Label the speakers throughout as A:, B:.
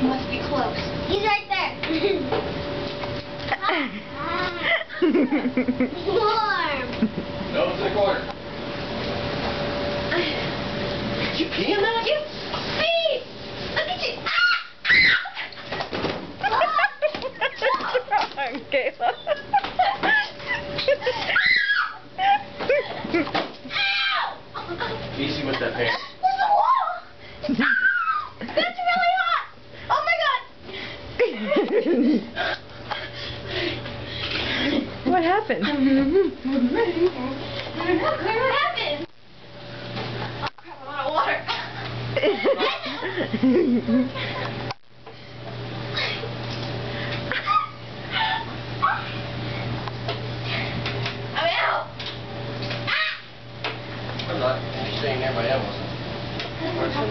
A: must be close. He's right there. Warm.
B: No, it's in the corner. Did you pee in that?
A: You pee! Look at you.
C: What's wrong, Kayla?
B: Easy with that pants.
A: There's a wall! That's really hot! Oh my god!
C: What happened?
A: What happened? Oh crap, I'm out of water. I'm out!
B: I'm not. You're staying there by Emma. Works for me.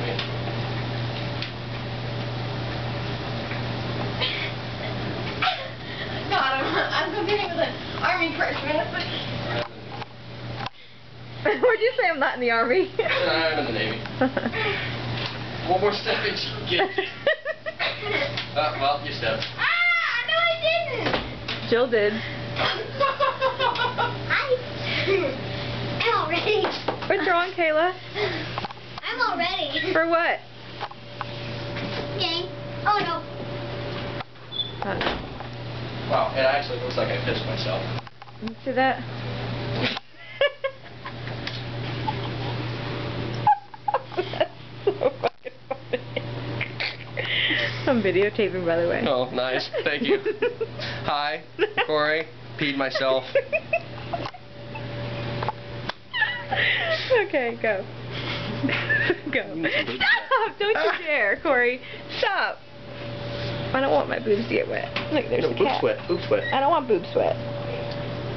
A: God, I'm competing with an army person.
C: What'd you say? I'm not in the army.
B: I'm in the Navy. One more step and you get it. Well, you stepped.
A: No I didn't!
C: Jill did.
A: I'm all ready.
C: What's wrong, Kayla?
A: I'm all ready.
C: For what?
A: Game. Oh no.
B: Wow, it actually looks like I pissed myself.
C: You see that? That's so fucking funny. I'm videotaping, by the way.
B: Oh, nice. Thank you. Hi, Corey. Peed myself.
C: Okay, go. Go. Stop! Don't you dare, Corey. Stop. I don't want my boobs to get wet. Look, there's
B: No,
C: the
B: boob
C: cat.
B: sweat. Boob sweat.
C: I don't want boob sweat.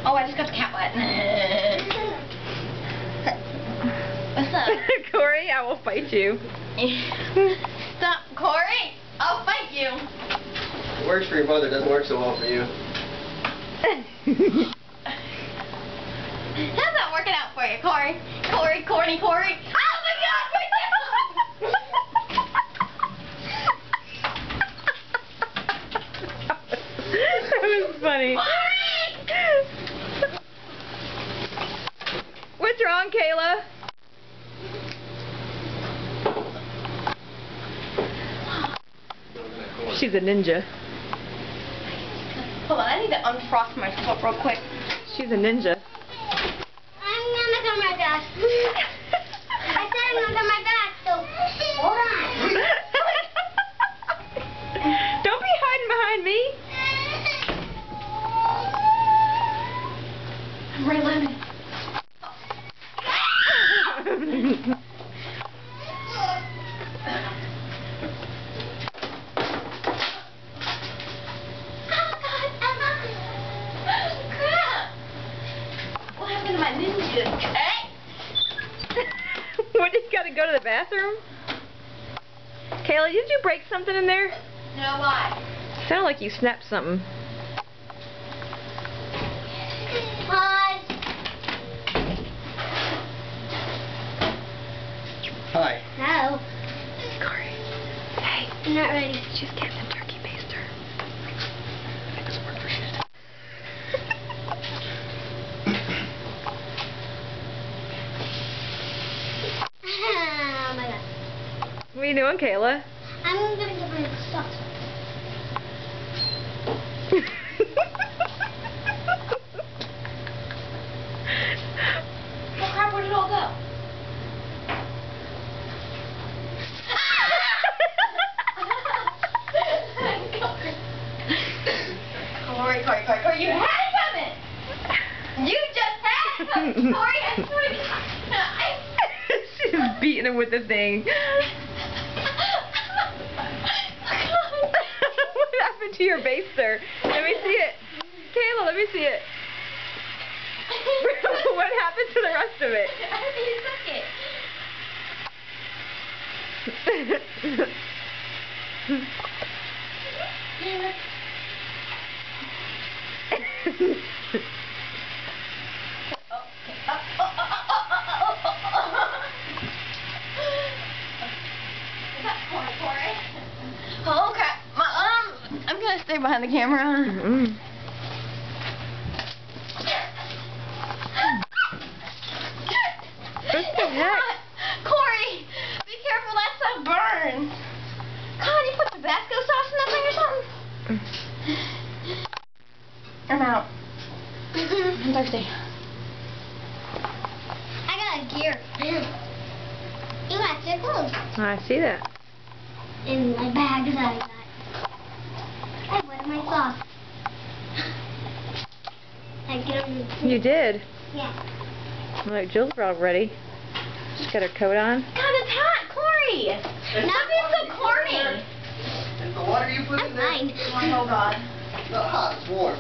A: Oh, I just got the cat wet. What's up?
C: Corey, I will fight you.
A: Stop, Corey. I'll fight you.
B: It works for your mother, doesn't work so well for you.
A: How's that working out for you, Corey? Corey. Oh my god, right there!
C: That was funny. What's wrong, Kayla? She's a ninja.
A: Hold on, I need to unfrost myself real quick.
C: She's a ninja.
A: I'm gonna come right back. I said I'm gonna come right back, so hold on.
C: Don't be hiding behind me.
A: I'm Ray Lemon.
C: What, you gotta go to the bathroom? Kayla, did you break something in there?
A: No, why?
C: Sounded like you snapped something.
A: Hi.
B: Hi.
A: No.
C: Corey. Hey.
A: I'm not ready.
C: She's getting the turkey baster.
B: It doesn't work for shit.
A: Oh my god.
C: What are you doing, Kayla?
A: I'm gonna give her the socks. Oh crap, where did it all go? Corey, you had it coming! You just had it coming! Corey, I swear to God.
C: She's beating him with the thing. What happened to your baster? Let me see it. Kayla, let me see it. What happened to the rest of it?
A: I think you took it. Oh crap. say behind the camera?
C: Mm-mm. What the heck?
A: Corey, be careful, that stuff burns. God, you put Tabasco sauce in that thing or something? I'm out. I'm thirsty.
D: I got a gear. You got tickles
C: I see that.
D: in my bag that I got. I wet my sauce. I get them.
C: You did.
D: Yeah.
C: Look, Jill's all ready. She's got her coat on.
A: God, it's hot, Corey. Stop being so corny.
B: And the water you put
D: I'm
B: in there?
D: fine.
A: Oh, God.
B: It's not hot, it's warm.